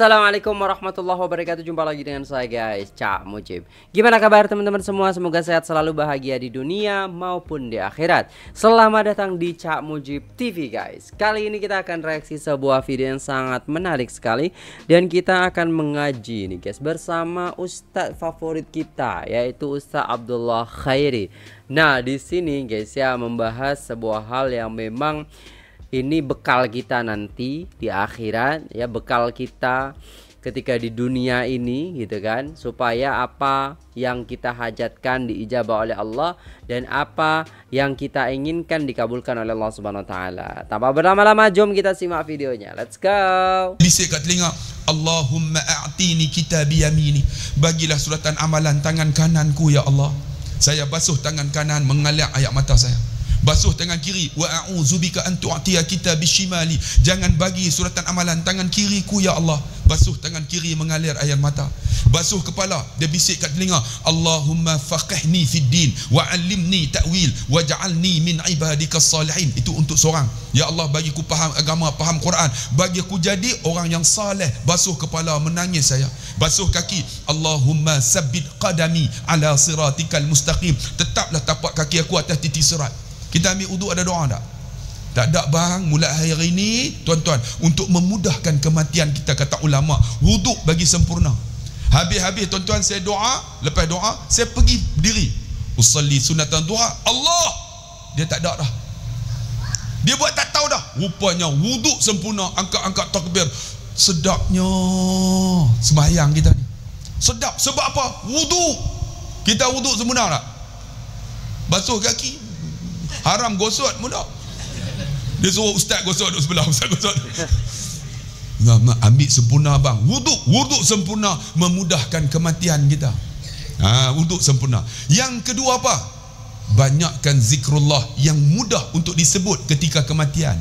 Assalamualaikum warahmatullahi wabarakatuh. Jumpa lagi dengan saya guys, Cak Mujib. Gimana kabar teman-teman semua? Semoga sehat selalu, bahagia di dunia maupun di akhirat. Selamat datang di Cak Mujib TV guys. Kali ini kita akan reaksi sebuah video yang sangat menarik sekali. Dan kita akan mengaji nih guys bersama Ustadz favorit kita, yaitu Ustadz Abdullah Khairi. Nah di sini guys ya, membahas sebuah hal yang memang ini bekal kita nanti di akhirat ya, bekal kita ketika di dunia ini gitu kan, supaya apa yang kita hajatkan diijabah oleh Allah dan apa yang kita inginkan dikabulkan oleh Allah Subhanahu wa taala. Tanpa berlama-lama, jom kita simak videonya. Let's go. Bisik kat telinga, Allahumma a'tini kitabi yamini. Bagilah suratan amalan tangan kananku ya Allah. Saya basuh tangan kanan mengalir air mata saya. Basuh tangan kiri, wa a'udzubika an tu'tiya kitabi shimali. Jangan bagi suratan amalan tangan kiriku ya Allah. Basuh tangan kiri mengalir air mata. Basuh kepala, dia bisik kat telinga, Allahumma faqihni fid din wa 'allimni ta'wil waj'alni min ibadikas salihin. Itu untuk seorang. Ya Allah, bagi ku faham agama, faham Quran, bagi aku jadi orang yang saleh. Basuh kepala, menangis saya. Basuh kaki, Allahumma sabbit qadami ala siratikal mustaqim. Tetaplah tapak kaki aku atas titik sirat. Kita ambil wudu, ada doa tak? Tak ada bang. Mulai hari ini tuan-tuan, untuk memudahkan kematian kita, kata ulama, wudu bagi sempurna. Habis-habis tuan-tuan saya doa, lepas doa saya pergi berdiri usalli sunatan duha. Allah, dia tak ada dah. Dia buat tak tahu dah. Rupanya wudu sempurna, angkat-angkat takbir. Sedapnya sembahyang kita ni. Sedap sebab apa? Wudu. Kita wudu sempurna tak? Basuh kaki haram, gosok mudah. Dia suruh ustaz gosok duduk sebelah, ustaz gosok. Ambil sempurna bang. Wudu sempurna memudahkan kematian kita. Wudu sempurna. Yang kedua apa? Banyakkan zikrullah yang mudah untuk disebut ketika kematian.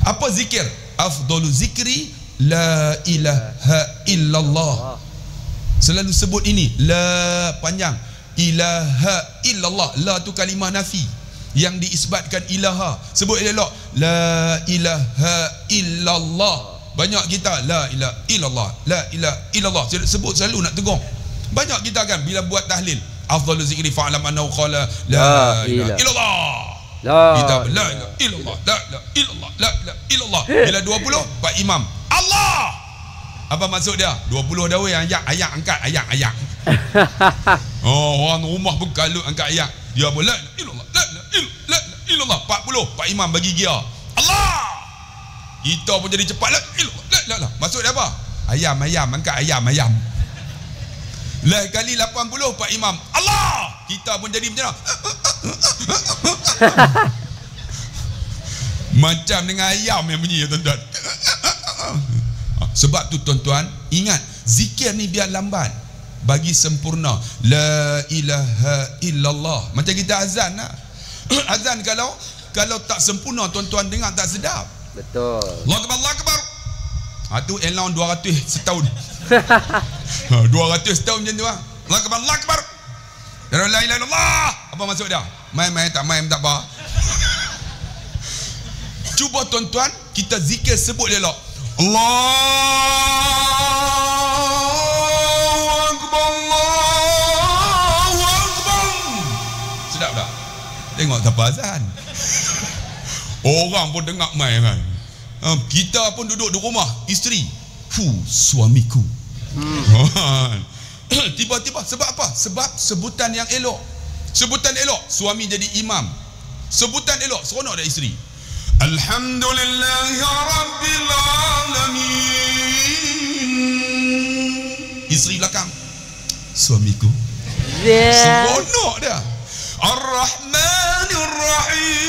Apa zikir? Afdalu zikri la ilaha illallah. Selalu sebut ini, la panjang, ilaha illallah. La tu kalimah nafi yang diisbatkan ilaha. Sebut elok, la ilaha illallah. Banyak kita la ilaha illallah, la ilaha illallah. Sebut selalu nak tegur. Banyak kita kan bila buat tahlil, afdhalu zikri fa'lam annahu qala la ilaha illallah. Kita la ilaha illallah, la ilaha illallah, la ilaha illallah. Bila 20 Pak Imam, Allah. Apa maksud dia? 20 dawe yang ayat angkat ayat. Oh, orang rumah bergalut angkat ayat. Dia pun la ilaha illallah, la ilaha illallah. 40 Pak Imam bagi gia Allah. Kita pun jadi cepat la ilaha. Maksud dia apa? Ayam angkat ayam. Lah kali 80 Pak Imam Allah. Kita pun jadi macam mana? Macam dengan ayam yang bunyi, tuan-tuan. Sebab tu tuan-tuan, ingat, zikir ni biar lambat bagi sempurna la ilaha illallah. Macam kita azan lah. Azan kalau tak sempurna tuan-tuan dengar tak sedap. Betul. Allahu akbar, Allahu akbar. Tu elong 200 setahun. 200 setahun macam tu lah. Allahu akbar, Allahu akbar. La ilaha illallah. Apa maksud dia? Main tak apa. Cuba tuan-tuan, kita zikir sebut elok. Allahu akbar, Allahu akbar. Sedap tak? Tengok siapa azan. Orang pun dengar mai kan. Kita pun duduk di rumah, isteri, suamiku. Tiba-tiba sebab apa? Sebab sebutan yang elok. Sebutan elok, suami jadi imam. Sebutan elok, seronok dah isteri. Alhamdulillahi rabbil alamin. Isteri belakang, suamiku. Seronok dia. Ar-Rahmanir Rahim,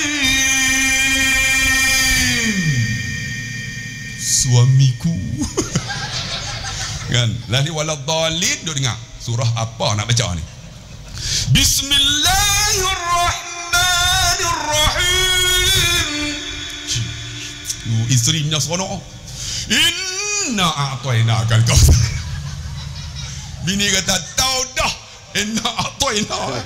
suamiku. Kan? Lalu waladhdallin, duk dengar. Surah apa nak baca ni? Bismillahirrahmanirrahim. Isteri punya seronok. Inna a'tainakal kautsar. Bini kata, tahu dah, inna a'tainakal.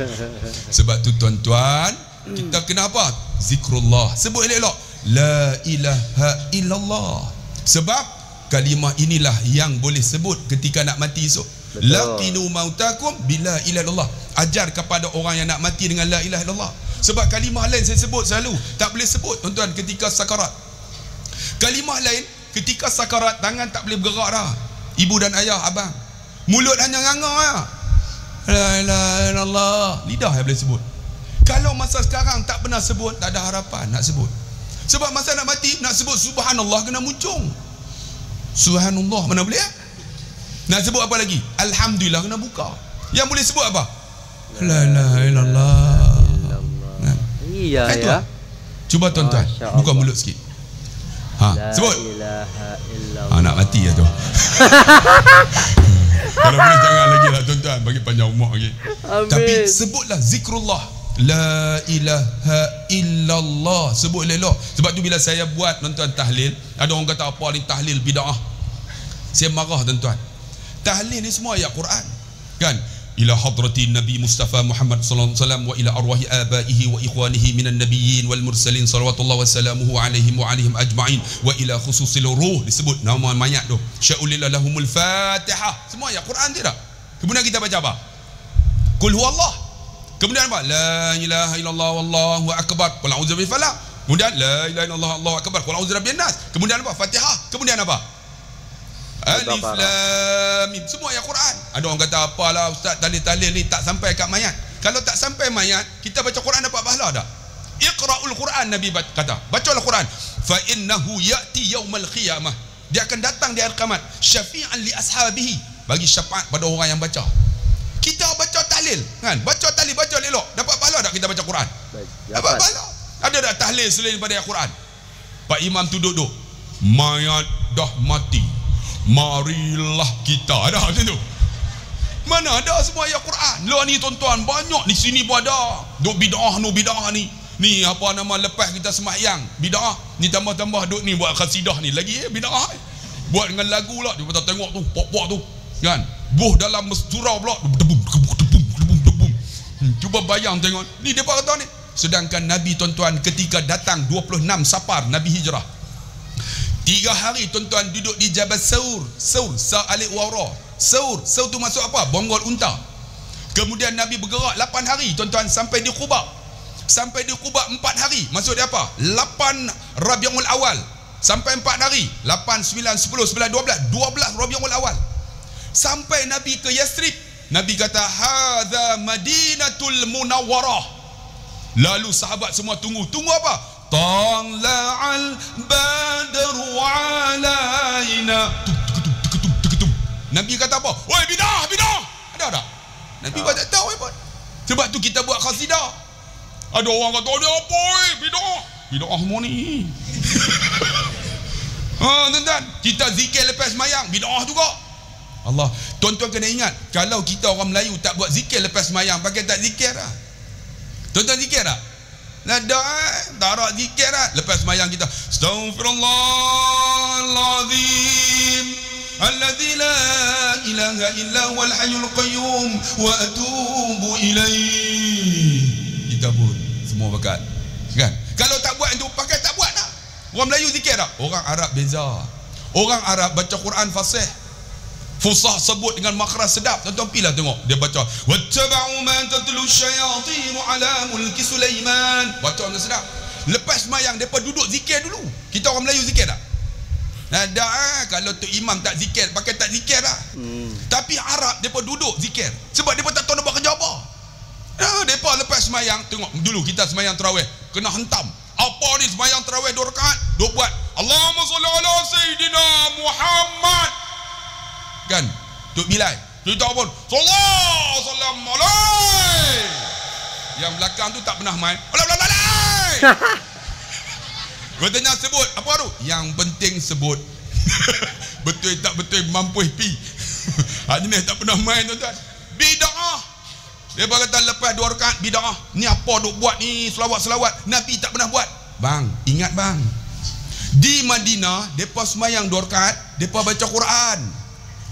Sebab tu tuan-tuan, kita kenapa? Zikrullah. Sebut elok-elok la ilaha illallah. Sebab kalimah inilah yang boleh sebut ketika nak mati esok. Laqinu mautakum bila ilaha illallah. Ajar kepada orang yang nak mati dengan la ilaha illallah. Sebab kalimah lain saya sebut selalu tak boleh sebut tuan-tuan ketika sakarat. Kalimah lain ketika sakarat tangan tak boleh bergerak dah. Ibu dan ayah, abang. Mulut hanya nganga lah. La ilaha illallah. Lidah yang boleh sebut. Kalau masa sekarang tak pernah sebut, tak ada harapan nak sebut. Sebab masa nak mati nak sebut subhanallah kena muncung. Subhanallah mana boleh? Nak sebut apa lagi? Alhamdulillah kena buka. Yang boleh sebut apa? La ilaha illallah. Iya ya. Cuba tuan-tuan buka mulut sikit. Sebut. La ilaha illallah. Nak mati lah tu. Kalau boleh jangan lagi lah tuan-tuan, bagi panjang umur lagi. Amin. Tapi sebutlah zikrullah. La ilaha illallah. Sebut elok. Sebab tu bila saya buat tuan-tuan tahlil, ada orang kata apa ni tahlil bid'ah. Saya marah tuan-tuan. Tahlil ni semua ayat Quran. Kan? Ila hadrati Nabi Mustafa Muhammad sallallahu alaihi wasallam wa ila arwahi abaihi wa ikhwanihi minan nabiyyin wal mursalin sallallahu wasallamuhu alaihim wa alaihim ajma'in wa ila khususil ruh, disebut nama mayat tu. Sya'ulillah lahumul Fatihah. Semua ayat Quran tidak? Kemudian kita baca apa? Qul huwallah. Kemudian apa? La ilaha illallah wallahu akbar. Qul a'udzu birabbil falaq. Kemudian la ilaha illallah Allahu akbar. Qul a'udzu birabbin nas. Kemudian apa? Fatihah. Kemudian apa? Alif Lam Mim. Semua ayat Quran. Ada orang kata apalah ustaz tahlil-tahlil ni tak sampai kat mayat. Kalau tak sampai mayat, kita baca Quran dapat pahala tak? Iqra'ul Quran, Nabi kata. Bacalah Quran. Fa innahu ya'ti yaumal qiyamah. Dia akan datang di hari kiamat syafi'an li ashabihi, bagi syafaat pada orang yang baca. Kita baca tahlil, kan? Baca tahlil, baca elok. Dapat pahala tak kita baca Quran? Dapat pahala. Ada tak tahlil selain daripada ayat Quran? Pak Imam tu duduk. Mayat dah mati. Marilah kita. Ada macam tu? Mana ada semua ayat Quran? Lah ni tuan-tuan, banyak di sini pun ada. Duk bid'ah ni. Ni apa nama, lepas kita sembahyang bid'ah. Ni tambah-tambah duk ni buat khasidah ni lagi bid'ah. Buat dengan lagu lah. Dia kata tengok tu, pok-pok tu. Kan? Buh dalam surau pula. Debum. Cuba bayang tengok. Ni depa kata ni. Sedangkan Nabi tuan-tuan ketika datang 26 Safar Nabi hijrah. 3 hari tuan-tuan duduk di Jabal Saur. Sa'alik wara. Saur tu masuk apa? Bonggol unta. Kemudian Nabi bergerak 8 hari tuan-tuan sampai di Quba. Sampai di Quba 4 hari. Maksud dia apa? 8 Rabiul Awal. Sampai 4 hari. 8, 9, 10, 11, 12 Rabiul Awal. Sampai Nabi ke Yathrib. Nabi kata hadza Madinatul Munawwarah. Lalu sahabat semua tunggu apa? Tala'al badru alaina. Nabi kata apa? Oi bidah. Ada tak? Nabi buat tak tahu apa. Sebab tu kita buat khasidah. Ada orang kata dia apa bidah. Bidah semua ni. Tuan-tuan, kita zikir lepas sembahyang bidah juga. Allah, tuan-tuan kena ingat, kalau kita orang Melayu tak buat zikir lepas sembahyang, pakai tak zikir dah. Tuan-tuan zikir tak? Nak doa, tak zikir lah. Lepas sembahyang kita Astaghfirullahaladzim alladzi la ilaha illa huwal hayyul qayyum wa atubu ilaih. Kita pun semua bakat, kan? Kalau tak buat itu, pakai tak buat dah. Orang Melayu zikir tak? Orang Arab beza. Orang Arab baca Quran fasih, fusah, sebut dengan makhraj sedap. Tuan-tuan pilah tengok dia baca wattaba'u ma tatlu syayatin ala mulki Sulaiman. Baca dengan sedap. Lepas sembahyang depa duduk zikir dulu. Kita orang Melayu zikir tak? Ada kalau tu imam tak zikir, pakai tak zikir dah. Tapi Arab depa duduk zikir sebab depa tak tahu nak buat kerja apa. Depa lepas sembahyang, tengok dulu kita sembahyang tarawih kena hentam. Apa ni sembahyang tarawih 2 rakaat, duk buat Allahumma shalli ala sayyidina Muhammad. Kan? Tuk Bilal. Kita pun sallallahu alaihi. Yang belakang tu tak pernah main. Katanya sebut apa tu? Yang penting sebut. Betul tak betul mampu pi. Hak ni tak pernah main tuan-tuan. Bid'ah. Dia kata lepas 2 rakaat bid'ah. Ni apa duk buat ni selawat-selawat? Nabi tak pernah buat. Bang, ingat bang. Di Madinah depa sembahyang 2 rakaat, depa baca Quran.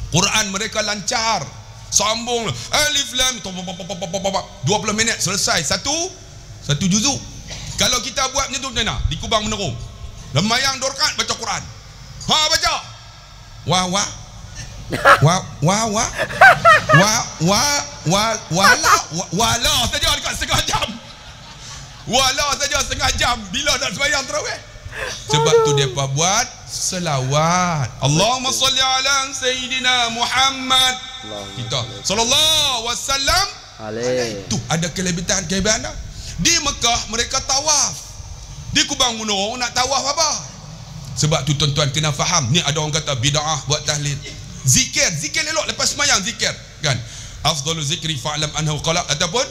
Quran mereka lancar. Sambung Alif Lam 20 minit selesai satu juzuk. Kalau kita buat macam tu macam mana? Di Kubang Menerung. Sembahyang 2 rakaat baca Quran. Baca. Wala saja dekat setengah jam. Wala saja setengah jam. Bila nak sembahyang tarawih? Sebab tu depa buat selawat. Allahumma salli ala Sayyidina Muhammad. Kita sallallahu wasallam. Tu ada kelebihan dah. Di Mekah mereka tawaf. Di Kubang Gunung nak tawaf apa? Sebab tu tuan-tuan kena faham. Ni ada orang kata bid'ah buat tahlil. Zikir elok lepas sembahyang zikir kan. Afdalu zikri fa'lam annahu qala ataupun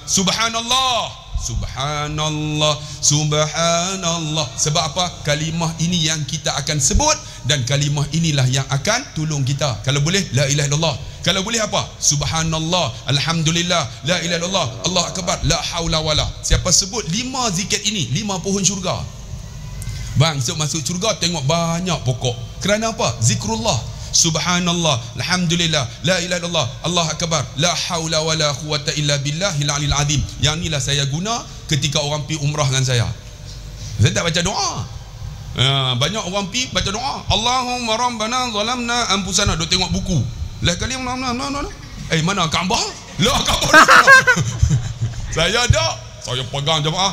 subhanallah. Subhanallah, subhanallah. Sebab apa? Kalimah ini yang kita akan sebut dan kalimah inilah yang akan tolong kita. Kalau boleh la ilaha illallah. Kalau boleh apa? Subhanallah, alhamdulillah, la ilaha illallah, Allah akbar, la haula wala. Siapa sebut 5 zikir ini, 5 pohon syurga. Bang, masuk syurga tengok banyak pokok. Kerana apa? Zikrullah. Subhanallah, alhamdulillah, la ilaha illallah, Allah akbar, la haula wala quwata illa billahil aliyil azim. Yang inilah saya guna ketika orang pi umrah dengan saya. Saya tak baca doa. Banyak orang pi baca doa. Allahumma rabbana zalamna anfusana. Duk tengok buku. Lah kali mana Kaabah? Lah Kaabah. Saya ada. Saya pegang jemaah.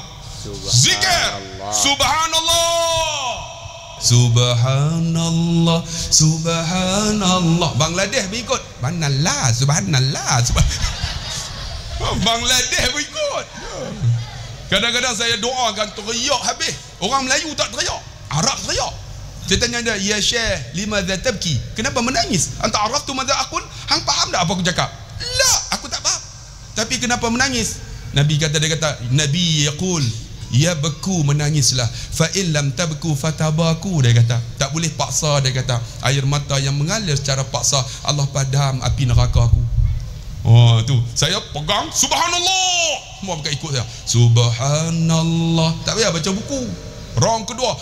Zikir. Subhanallah. Subhanallah, subhanallah. Bangladesh berikut. Subhanallah. Bangladesh berikut. Kadang-kadang saya doakan teriak habis. Orang Melayu tak teriak, Arab teriak. Saya tanya dia, ya Syekh, limadha tabki? Kenapa menangis? Anta araftu madza aqul? Hang faham tak apa aku cakap? La, aku tak faham. Tapi kenapa menangis? Nabi kata, Nabi yaqul, ya beku menangislah, fa illam tabku fatabaku. Dia kata tak boleh paksa. Dia kata air mata yang mengalir secara paksa Allah padam api neraka aku. Oh tu saya pegang subhanallah, semua bukan ikut saya. Subhanallah, tak payah baca buku. Rang kedua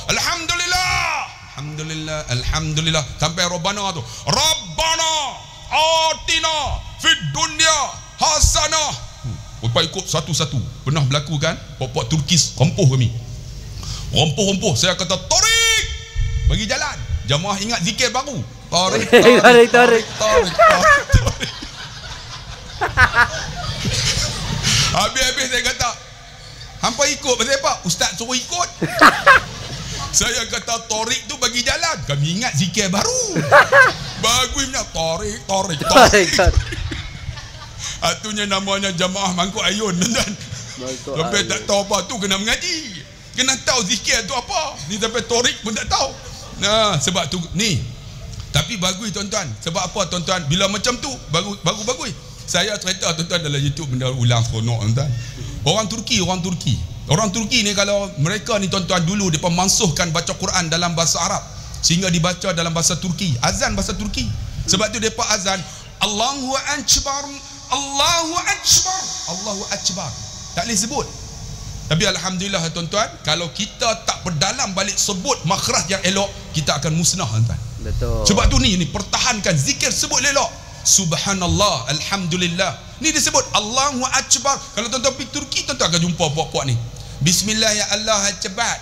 alhamdulillah sampai Rabbana tu. Rabbana atina fid dunya hasanah. Lepas ikut satu-satu. Pernah berlaku kan, pok-pok Turkis rompoh kami. Rompoh. Saya kata tarik, bagi jalan. Jamaah ingat zikir baru. Tarik. Habis saya kata, hampa ikut pasal apa? Ustaz suruh ikut. Saya kata tarik tu bagi jalan. Kami ingat zikir baru. Bagus punya tarik. Atunya namanya jamaah mangkuk ayun dan sampai tak tahu apa tu kena mengaji. Kena tahu zikir tu apa. Ni sampai torik pun tak tahu. Nah, sebab tu ni. Tapi bagus tuan-tuan. Sebab apa tuan-tuan? Bila macam tu bagus. Saya cerita tuan-tuan dalam YouTube benda ulang seronok tuan-tuan. Orang Turki ni kalau mereka ni tuan-tuan dulu depa mansuhkan baca Quran dalam bahasa Arab sehingga dibaca dalam bahasa Turki. Azan bahasa Turki. Sebab tu depa azan Allahu akbar. Allahu akbar. Tak boleh sebut. Tapi alhamdulillah tuan-tuan, kalau kita tak berdalam balik sebut makhraj yang elok, kita akan musnah tuan-tuan. Betul. Sebab tu ni pertahankan zikir, sebut elok. Subhanallah, alhamdulillah. Ni disebut Allahu akbar. Kalau tuan-tuan pergi Turki, tuan-tuan akan jumpa puak-puak ni. Bismillah ya Allah akbar.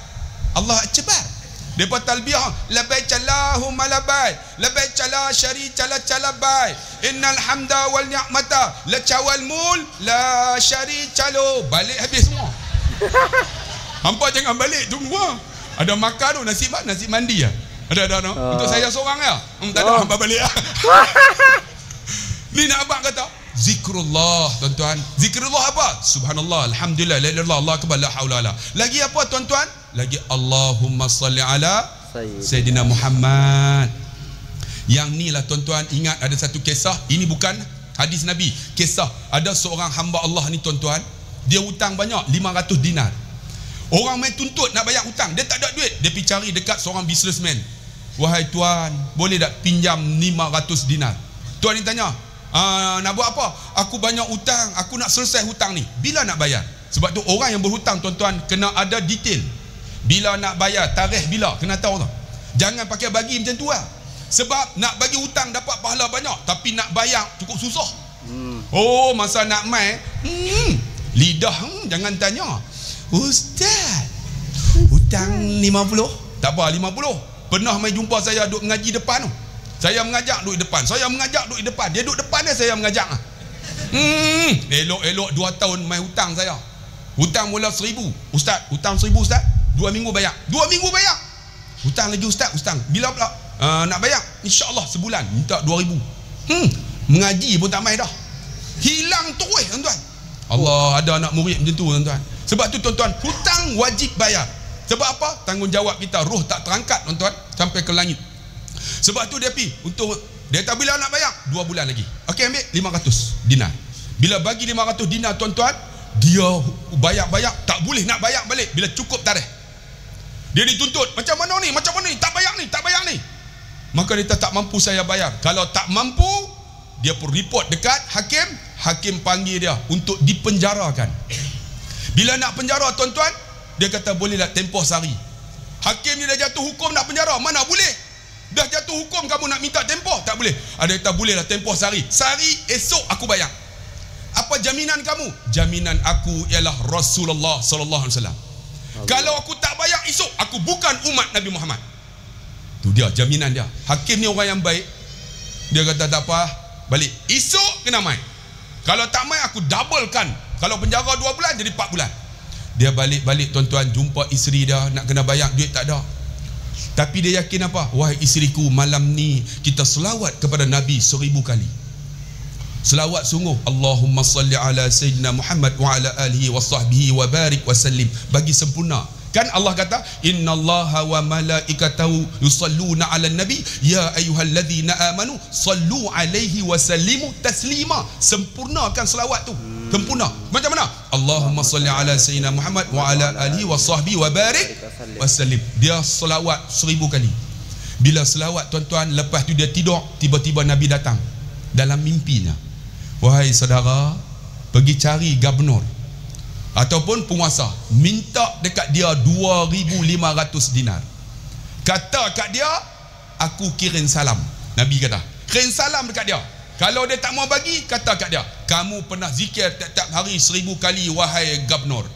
Allah akbar. Depa talbiyah labbaik Allahumma labbaik labbaik la syarika lak labbaik innal hamda wal ni'mata lak wal mul la syarika lahu. Balik habis semua. Hampa jangan balik, tunggu. Ada makan tu nasi mandi ah. Ada untuk saya seorang ya. Tak ada hampa balik ah. Ni nak abang kata zikrullah tuan-tuan. Zikrullah apa? Subhanallah, alhamdulillah, la ilaha illallah, Allah akbar, la haula wala. Lagi apa tuan-tuan? Lagi Allahumma salli ala Sayyidina Muhammad. Yang ni lah tuan-tuan, ingat ada satu kisah. Ini bukan hadis Nabi. Kisah ada seorang hamba Allah ni tuan-tuan, dia hutang banyak 500 dinar. Orang main tuntut nak bayar hutang, dia tak ada duit. Dia pergi cari dekat seorang businessman. Wahai tuan, boleh tak pinjam 500 dinar? Tuan ni tanya, nak buat apa? Aku banyak hutang, aku nak selesai hutang ni. Bila nak bayar? Sebab tu orang yang berhutang tuan-tuan kena ada detail. Bila nak bayar, tarikh bila, kena tahu tau. Jangan pakai bagi macam tu lah. Sebab nak bagi hutang dapat pahala banyak, tapi nak bayar cukup susah. Oh, masa nak main, lidah jangan tanya, Ustaz, hutang 50. Tak apa, 50. pernah mai jumpa saya duduk mengaji depan tu. Saya mengajak duduk depan, saya mengajak duduk depan, dia duduk depan dia, saya mengajak. Elok-elok 2 tahun mai hutang saya. Hutang mula 1,000. Ustaz, hutang 1,000 Ustaz. 2 minggu bayar. 2 minggu bayar. Hutang lagi Ustaz, hutang. Bila pula nak bayar? InsyaAllah sebulan. Minta 2,000. Mengaji pun tak mai dah. Hilang terus tuan-tuan. Allah, ada anak murid macam tu tuan-tuan. Sebab tu tuan-tuan, hutang wajib bayar. Sebab apa? Tanggungjawab kita, roh tak terangkat tuan-tuan sampai ke langit. Sebab tu dia pergi untuk, dia kata bila nak bayar 2 bulan lagi. Okey, ambil 500 dinar. Bila bagi 500 dinar tuan-tuan, dia bayar-bayar, tak boleh nak bayar balik bila cukup tarikh. Dia dituntut, macam mana ni, tak bayar ni. Maka dia tak mampu saya bayar. Kalau tak mampu, dia pun report dekat hakim. Hakim panggil dia untuk dipenjarakan. Bila nak penjara tuan-tuan, dia kata bolehlah tempoh sehari. Hakim ni dah jatuh hukum nak penjara, mana boleh. Dah jatuh hukum kamu nak minta tempoh, tak boleh. Ada kata bolehlah tempoh sehari. Sehari esok aku bayar. Apa jaminan kamu? Jaminan aku ialah Rasulullah sallallahu alaihi wasallam. Kalau aku tak bayar esok, aku bukan umat Nabi Muhammad. Tu dia jaminan dia. Hakim ni orang yang baik. Dia kata tak apa, balik. Esok kena mai. Kalau tak mai aku doublekan. Kalau penjara 2 bulan jadi 4 bulan. Dia balik-balik tuan-tuan, jumpa isteri dia, nak kena bayar, duit tak ada. Tapi dia yakin apa? Wahai isteriku, malam ni kita selawat kepada Nabi 1000 kali. Selawat sungguh. Allahumma salli ala Sayyidina Muhammad wa ala alihi wa sahbihi wa barik wa sallim. Bagi sempurna. Kan Allah kata, innallaha wa malaikatahu yusalluna ala nabi ya ayyuhalladzina amanu sallu alaihi wa sallimu taslima. Sempurnakan selawat tu. Sempurna. Macam mana? Allahumma salli ala Sayyidina Muhammad wa ala alihi wa sahbihi wa barik wa sallim. Dia selawat 1000 kali. Bila selawat tuan-tuan, lepas tu dia tidur, tiba-tiba Nabi datang dalam mimpinya. Wahai saudara, pergi cari gubernur ataupun penguasa, minta dekat dia 2,500 dinar. Kata kat dia, aku kirim salam. Nabi kata, kirim salam dekat dia. Kalau dia tak mau bagi, kata kat dia, kamu pernah zikir tiap-tiap hari 1000 kali wahai gubernur.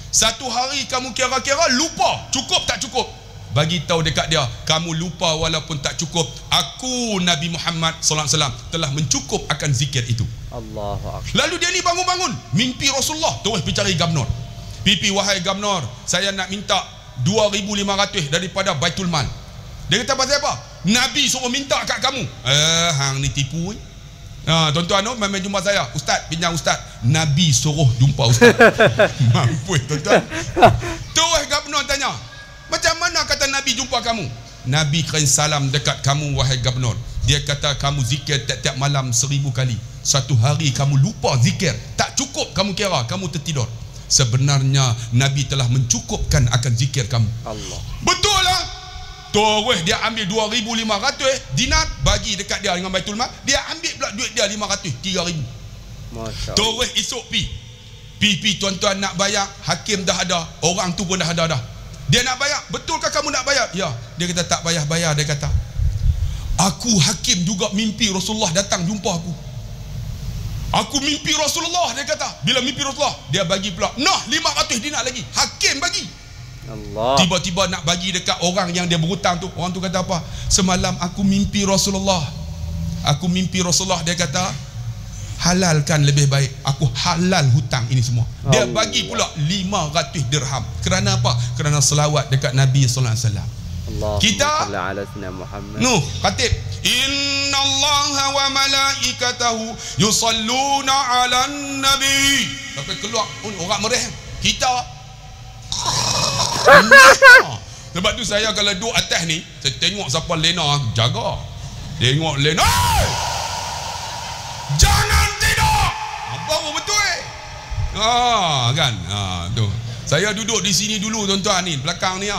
Satu hari kamu kira-kira lupa, cukup tak cukup? Bagi tahu dekat dia, kamu lupa walaupun tak cukup, aku Nabi Muhammad sallallahu alaihi wasallam telah mencukup akan zikir itu. Allahu akbar. Lalu dia ni bangun-bangun, mimpi Rasulullah, terus pergi cari gubernur. Pipi, wahai gubernur, saya nak minta 2,500 daripada Baitul Mal. Dia kata pasal apa? Nabi suruh minta kat kamu. Hang ni tipu. Tuan-tuan tu memang jumpa saya, ustaz, pinjam ustaz. Nabi suruh jumpa ustaz. Mampus tuan-tuan. Terus gubernur tanya, macam mana kata Nabi jumpa kamu? Nabi kirim salam dekat kamu wahai gubernur. Dia kata kamu zikir tiap-tiap malam 1000 kali. Satu hari kamu lupa zikir, tak cukup kamu kira, kamu tertidur. Sebenarnya Nabi telah mencukupkan akan zikir kamu. Allah. Betul lah. Terus dia ambil 2,500 dinar, bagi dekat dia dengan Baitul Mal. Dia ambil pula duit dia 500, 3,000. Masya Allah. Terus esok pi tuan-tuan nak bayar, hakim dah ada, orang tu pun dah ada dah. Dia nak bayar, betulkah kamu nak bayar? Ya. Dia kata tak payah bayar. Dia kata, aku hakim juga mimpi Rasulullah datang jumpa aku. Aku mimpi Rasulullah, dia kata. Bila mimpi Rasulullah, dia bagi pula, nah 500 dinar lagi. Hakim bagi. Allah. Tiba-tiba nak bagi dekat orang yang dia berhutang tu. Orang tu kata apa? Semalam aku mimpi Rasulullah. Aku mimpi Rasulullah, dia kata, halalkan lebih baik. Aku halal hutang ini semua. Dia bagi pula 500 dirham. Kerana apa? Kerana selawat dekat Nabi sallallahu alaihi wasallam. Kita Nuh khatib, innallaha wa malaikatahu yusalluna 'alan nabi. Sampai keluar orang mereh. Kita sebab tu saya kalau duduk atas ni, saya tengok siapa lena, jaga. Tengok lena, jangan tidur. Baru betul kan. Tu. Saya duduk di sini dulu tuan-tuan ni, belakang ni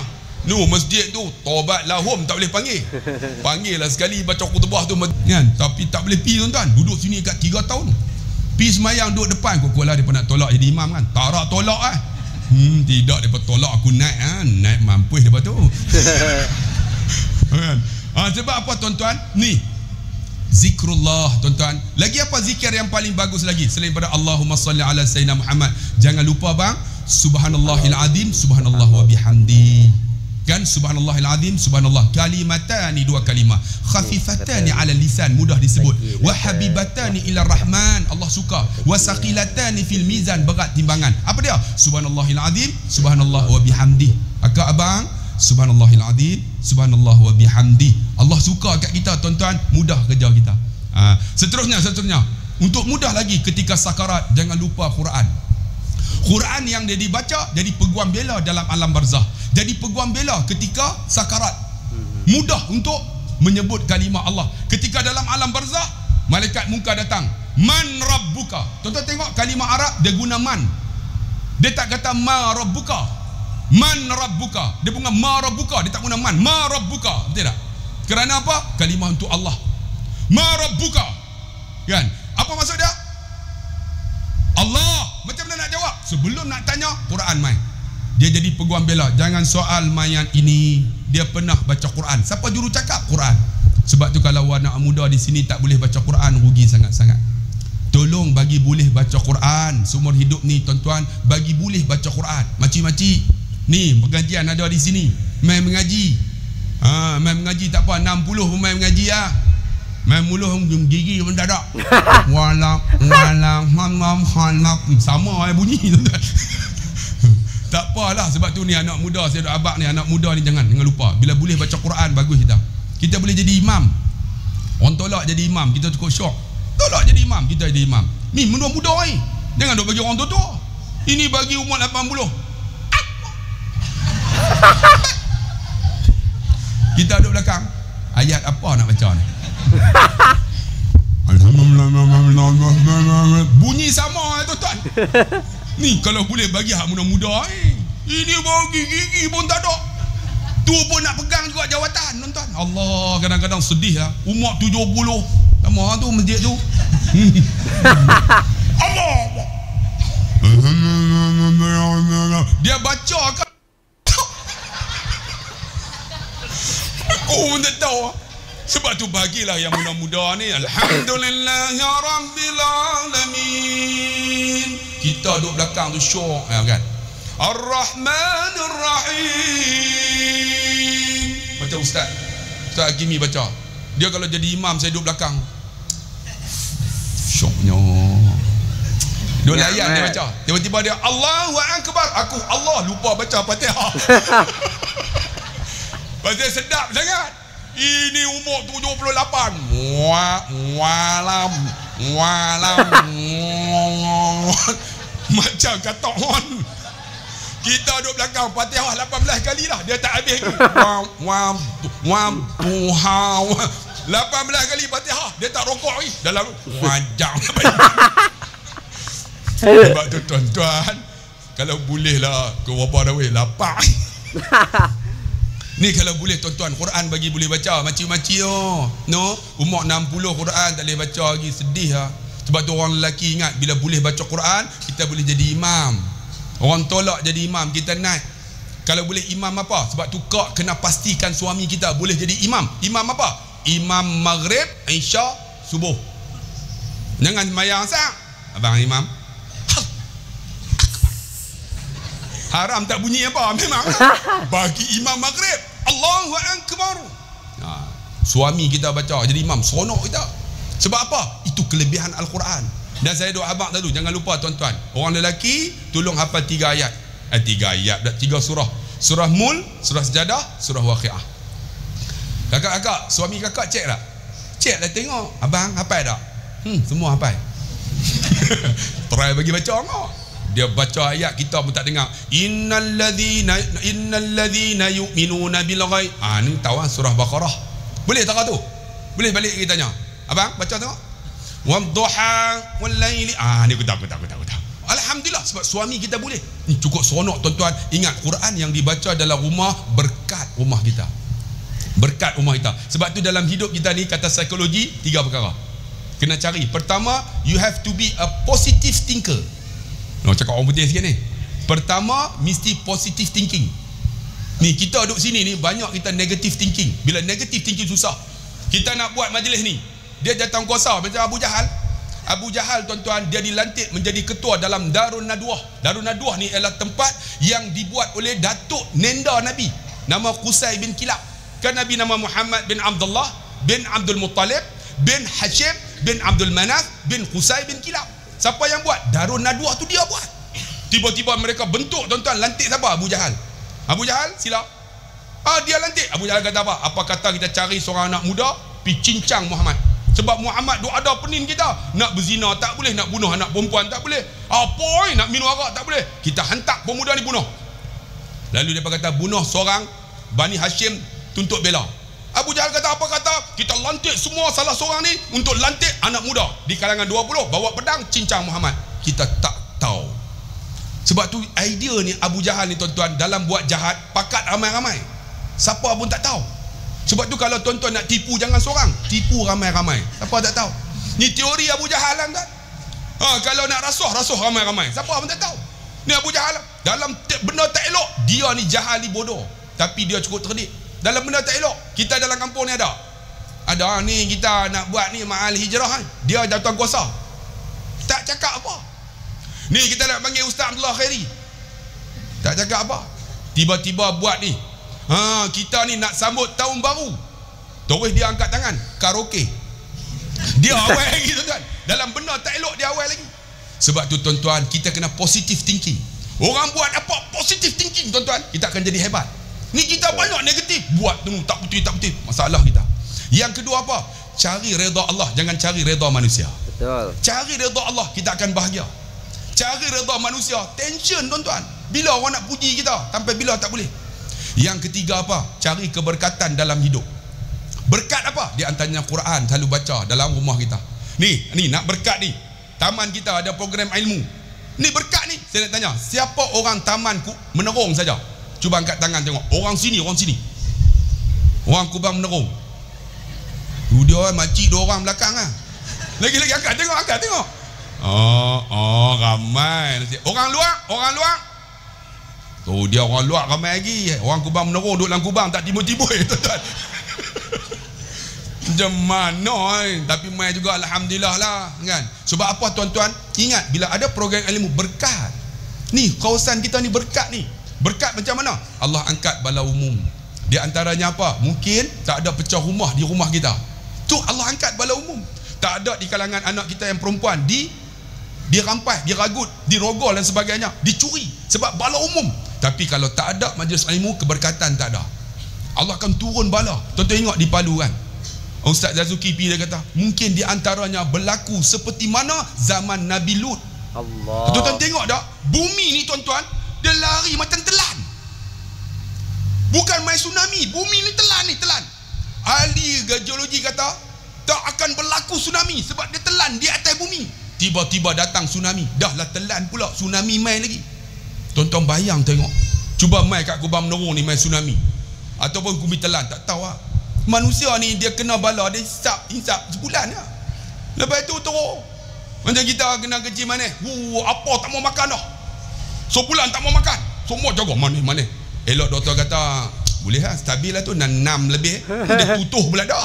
masjid tu taubat lahum tak boleh panggil. Panggil lah sekali baca khutbah tu kan. Tapi tak boleh pi tuan-tuan. Duduk sini kat 3 tahun. Pi semayang duduk depan, kok lah depa nak tolak jadi imam kan. Tak nak tolak tidak, depa tolak aku naik naik mampus depa tu. Kan? Sebab apa tuan-tuan? Ni zikrullah tuan-tuan. Lagi apa zikir yang paling bagus lagi selain pada Allahumma salli ala Sayyidina Muhammad? Jangan lupa bang, subhanallahil azim, subhanallah wa bihamdi. Kan subhanallahil azim, subhanallah. Kalimatani, dua kalimah. Khafifatani ala lisan, mudah disebut. Wa habibatani ila rahman, Allah suka. Wa saqilatani fil mizan, berat timbangan. Apa dia? Subhanallahil azim, subhanallah wa bihamdih. Akak abang, subhanallahil azim, subhanallah wa bihamdih. Allah suka kat kita tuan-tuan, mudah kerja kita. Seterusnya. Untuk mudah lagi ketika sakarat, jangan lupa Quran. Quran yang dia dibaca jadi peguam bela dalam alam barzah, jadi peguam bela ketika sakarat. Mudah untuk menyebut kalimah Allah. Ketika dalam alam barzah, malaikat munkar datang, man rabbuka. Tuan-tuan tengok kalimah Arab dia guna man. Dia tak kata ma rabbuka, man rabbuka. Dia guna ma rabbuka, dia tak guna man. Ma rabbuka, betul tak? Kerana apa? Kalimah untuk Allah. Ma rabbuka, kan? Apa maksud dia? Allah. Macam mana nak jawab? Sebelum nak tanya, Quran main. Dia jadi peguam bela. Jangan soal mayat ini dia pernah baca Quran. Siapa juru cakap? Quran. Sebab tu kalau anak muda di sini tak boleh baca Quran, rugi sangat-sangat. Tolong bagi boleh baca Quran. Seumur hidup ni tuan-tuan, bagi boleh baca Quran. Makcik-makcik ni pengajian ada di sini, main mengaji. Main mengaji tak apa, 60 main mengaji lah. Main muluh gigi mendadak. Walak mamam halak, sama bunyi tuan-tuan. Tak apalah, sebab tu ni anak muda, saya duk abang ni, anak muda ni jangan lupa. Bila boleh baca Quran, bagus kita. Kita boleh jadi imam. Orang tolak jadi imam, kita cukup syok. Tolak jadi imam, kita jadi imam. Ni muda-muda ni. Jangan duk bagi orang tua-tua. Ini bagi umur 80. Kita duduk belakang. Ayat apa nak baca ni? Bunyi sama tuan-tuan. Ni kalau boleh bagi hak muda-muda ini bagi gigi pun tak ada. Tu pun nak pegang juga jawatan tuan-tuan. Allah, kadang-kadang sedih lah. Umur 70. Sama tu masjid tu. Allah. Dia baca kan. Aku pun tak tahu. Sebab tu bagilah yang muda-muda ni. Alhamdulillahirabbil alamin. Kita duduk belakang tu syok kan. Ar-Rahmanir Rahim. Macam Ustaz Hakimi baca. Dia kalau jadi imam, saya duduk belakang. Syoknya. Dua ayat dia baca. Tiba-tiba dia Allahu Akbar. Aku Allah lupa baca Fatihah. Pasal sedap sangat. Ini umur 78. Walam. Macam kata on. Kita duduk belakang Fatihah 18 kali lah. Dia tak habis. 18 kali Fatihah. Dia tak rokok lagi. Dalam wajah. Sebab tu tuan-tuan, kalau boleh lah ke wabah dah lapar. Ni kalau boleh tuan-tuan, Quran bagi boleh baca. Makcik-makcik no, umur 60 Quran tak boleh baca lagi, sedih lah. Sebab tu orang lelaki ingat, bila boleh baca Quran, kita boleh jadi imam. Orang tolak jadi imam, kita naik. Kalau boleh imam apa? Sebab tu kak kena pastikan suami kita boleh jadi imam. Imam apa? Imam Maghrib, Isya, Subuh. Jangan sembahyang sang. Abang imam haram tak bunyi apa, memang bagi imam Maghrib Allahu Akbar. Suami kita baca jadi imam, seronok kita. Sebab apa? Itu kelebihan Al-Quran. Dan saya doa abang dulu, jangan lupa tuan-tuan, orang lelaki tolong hafal 3 ayat. 3 ayat, 3 surah. Surah Mul, surah Sejadah, surah Waqiah. Kakak-kakak, suami kakak cek tak? Cek lah, tengok abang hafal tak? Semua hafal. Try bagi baca enggak? Dia baca ayat, kita pun tak dengar. Innalladzina yu'minuna bil ghaib. Ni tahu surah Baqarah. Boleh tak tu? Boleh balik kita tanya. Abang baca tengok. Wadduha wal laili. Ni aku tahu. Alhamdulillah, sebab suami kita boleh. Ni cukup seronok tuan-tuan. Ingat, Quran yang dibaca dalam rumah berkat rumah kita. Berkat rumah kita. Sebab tu dalam hidup kita ni, kata psikologi, 3 perkara kena cari. Pertama, you have to be a positive thinker. Cakap orang putih sikit ni. Pertama, mesti positive thinking. Ni kita duduk sini ni, banyak kita negative thinking. Bila negative thinking susah. Kita nak buat majlis ni, dia datang kuasa macam Abu Jahal. Abu Jahal tuan-tuan, dia dilantik menjadi ketua dalam Darun Nadwah. Darun Nadwah ni adalah tempat yang dibuat oleh Datuk Nenda Nabi. nama Qusay bin Kilab. Kan Nabi nama Muhammad bin Abdullah bin Abdul Muttalib bin Hashim bin Abdul Manaf bin Qusay bin Kilab. Siapa yang buat? Darun Nadwah tu dia buat. Tiba-tiba mereka bentuk, tuan-tuan, lantik siapa? Abu Jahal. Abu Jahal silap. Dia lantik. Abu Jahal kata apa? Apa kata kita cari seorang anak muda pi cincang Muhammad. Sebab Muhammad duk ada penin kita. Nak berzina tak boleh, nak bunuh anak perempuan tak boleh. Apa nak minum arak tak boleh. Kita hantar pemuda ni bunuh. Lalu dia kata bunuh seorang Bani Hashim tuntut bela. Abu Jahal kata apa kata? Kita lantik semua salah seorang ni untuk lantik anak muda di kalangan 20 bawa pedang cincang Muhammad. Kita tak tahu. Sebab tu idea ni Abu Jahal ni tuan-tuan dalam buat jahat pakat ramai-ramai. Siapa pun tak tahu. Sebab tu kalau tuan-tuan nak tipu jangan seorang, tipu ramai-ramai. Siapa tak tahu. Ni teori Abu Jahal kan? Kalau nak rasuah ramai-ramai. Siapa pun tak tahu. Ni Abu Jahal dalam benda tak elok, dia ni jahal ni bodoh. Tapi dia cukup terdik. Dalam benda tak elok, kita dalam kampung ni ada ni kita nak buat ni ma'al hijrah kan? Dia jawatan kuasa. Tak cakap apa. Ni kita nak panggil Ustaz Abdullah Khairi. Tak cakap apa. Tiba-tiba buat ni. Kita ni nak sambut tahun baru. Terus dia angkat tangan, karaoke. Dia awal lagi tuan-tuan. Dalam benda tak elok dia awal lagi. Sebab tu tuan-tuan, kita kena positive thinking. Orang buat apa positive thinking tuan-tuan, kita akan jadi hebat. Ni kita banyak negatif, buat tu tak betul. Masalah kita. Yang kedua apa? Cari redha Allah, jangan cari redha manusia. Betul. Cari redha Allah, kita akan bahagia. Cari redha manusia, tension tuan-tuan. Bila orang nak puji kita, sampai bila tak boleh. Yang ketiga apa? Cari keberkatan dalam hidup. Berkat apa? Di antaranya Quran selalu baca dalam rumah kita. Ni nak berkat ni. Taman kita ada program ilmu. Ni berkat ni. Saya nak tanya, siapa orang taman Menerong saja? Cuba angkat tangan tengok. Orang sini. Orang Kubang Menerong. Dia makcik dua orang belakang ah. Lagi angkat tengok. Ramai. Orang luar. Tu dia orang luar ramai lagi. Orang Kubang Menerong duduk dalam Kubang tak timbul-timbul tuan-tuan. Macam mana tapi mai juga alhamdulillah lah kan. Sebab apa tuan-tuan? Ingat bila ada program ilmu berkat. Ni kawasan kita ni berkat ni. Berkat macam mana? Allah angkat bala umum. Di antaranya apa? Mungkin tak ada pecah rumah di rumah kita. Tu Allah angkat bala umum. Tak ada di kalangan anak kita yang perempuan dirampas, diragut, dirogol dan sebagainya, dicuri sebab bala umum. Tapi kalau tak ada majlis ilmu, keberkatan tak ada. Allah akan turun bala. Tuan-tuan tengok di Palu kan, Ustaz Zazuki P dia kata mungkin di antaranya berlaku seperti mana zaman Nabi Lut. Allah. Tuan-tuan tengok tak? Bumi ni tuan-tuan, dia lari macam telan. Bukan main tsunami, bumi ni telan. Ahli geologi kata tak akan berlaku tsunami sebab dia telan di atas bumi. Tiba-tiba datang tsunami, dah lah telan pula, tsunami main lagi. Tuan-tuan bayang tengok. Cuba main kat Kubang Menerong ni main tsunami ataupun bumi telan, tak tahu lah. Manusia ni dia kena bala, dia hisap sebulan lah. Lepas tu teruk. Macam kita kena kecil mana? Apa tak mau makan dah. Sebulan tak mau makan. Semua jaga mana. Elok doktor kata boleh lah, stabil lah tu, 6 lebih. Dia tutuh pula dah.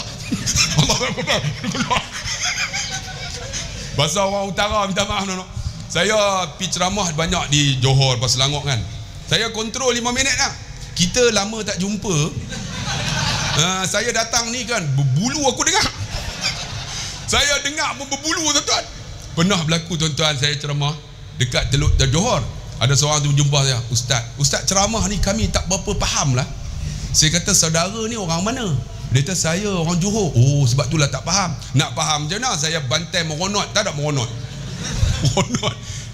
Bahasa orang utara minta maaf no. Saya pergi ceramah banyak di Johor, Pasir Selangor kan. Saya kontrol 5 minit lah. Kita lama tak jumpa. Saya datang ni kan, berbulu aku dengar. Saya dengar pun berbulu tuan-tuan. Pernah berlaku tuan-tuan, saya ceramah dekat Teluk Johor. Ada seorang tu jumpa saya, Ustaz ceramah ni kami tak berapa faham lah. Saya kata saudara ni orang mana? Dia kata saya orang Johor. Oh sebab itulah tak faham. Nak faham macam mana? Saya bantai meronot. Tak ada meronot.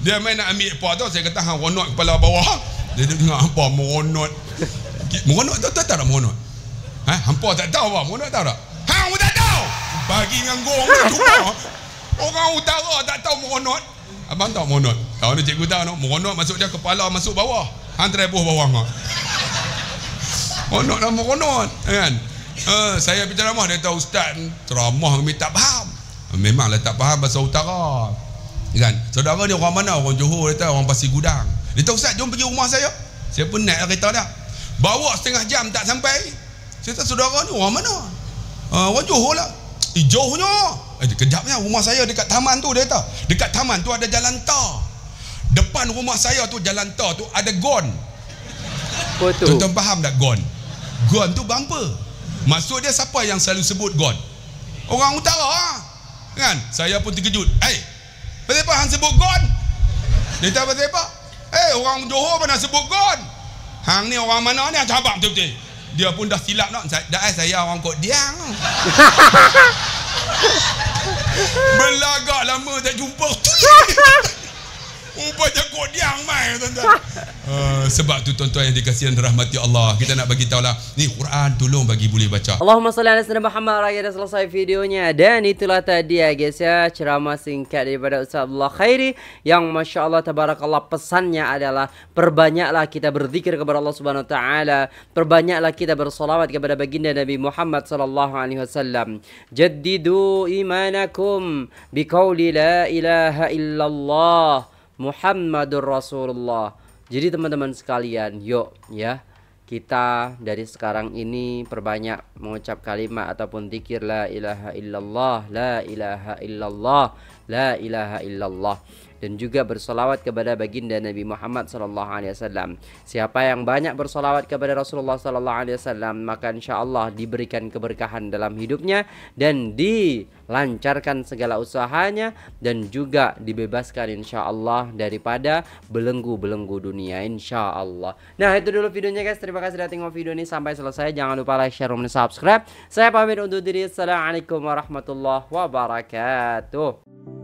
Dia main nak ambil apa tu, saya kata hang ronot kepala bawah. Dia dengar apa meronot. Meronot tak ada meronot. Hampa tak tahu apa meronot, tahu tak? Hang tak tahu. Bagi dengan gong cuma. Orang utara tak tahu meronot. Abang tahu meronot? Tahu ni cikgu tahu no. Meronot masuk dia kepala masuk bawah. Hang terebuh bawah ngak. Meronot lah meronot kan. Saya pergi ceramah, dia tahu ustaz ceramah kami tak faham. Memanglah tak faham bahasa utara kan. Saudara ni orang mana? Orang Johor, dia tahu orang Pasir Gudang. Dia tahu ustaz jom pergi rumah saya. Saya pun naik kereta dah. Bawa setengah jam tak sampai. Saya kata saudara ni orang mana? Orang Johor lah. Jauhnya. Kejapnya rumah saya dekat taman tu, dia kata. Dekat taman tu ada jalan tar. Depan rumah saya tu jalan tar tu ada gon. Tuan-tuan faham tak gon? Gone tu bumper. Maksud dia siapa yang selalu sebut gone? Orang utara kan? Saya pun terkejut. Pasal apa hang sebut gone? Dia tahu pasal apa? Orang Johor pernah sebut gone. Hang ni orang mana ni? Cabak betul-betul. Dia pun dah silap nak. Saya orang Kok Diang. Belagak lama tak jumpa. Rupanya Kok Diang mai tuan-tuan. Sebab tu tuan-tuan yang dikasihi dan dirahmati Allah, kita nak bagi tahu lah, ni Quran tolong bagi boleh baca. Allahumma salli ala sayyidina Muhammad. Raya dah selesai videonya, dan itulah tadi ya guys ya, ceramah singkat daripada Ustaz Abdullah Khairi yang Masya Allah tabarakallah, pesannya adalah perbanyaklah kita berzikir kepada Allah Subhanahu Wa Taala, perbanyaklah kita bersolawat kepada baginda Nabi Muhammad sallallahu alaihi wasallam. Jaddidu imanakum biqauli la ilaha illallah Muhammadur Rasulullah. Jadi teman-teman sekalian, yuk ya, kita dari sekarang ini perbanyak mengucap kalimat ataupun zikir la ilaha illallah, la ilaha illallah, la ilaha illallah, dan juga bersolawat kepada baginda Nabi Muhammad sallallahu alaihi wasallam. Siapa yang banyak bersolawat kepada Rasulullah sallallahu alaihi wasallam, maka insyaallah diberikan keberkahan dalam hidupnya dan dilancarkan segala usahanya, dan juga dibebaskan insyaallah daripada belenggu-belenggu dunia insyaallah. Nah, itu dulu videonya guys. Terima kasih sudah tengok video ini sampai selesai. Jangan lupa like, share, dan subscribe. Saya pamit undur diri. Assalamualaikum warahmatullahi wabarakatuh.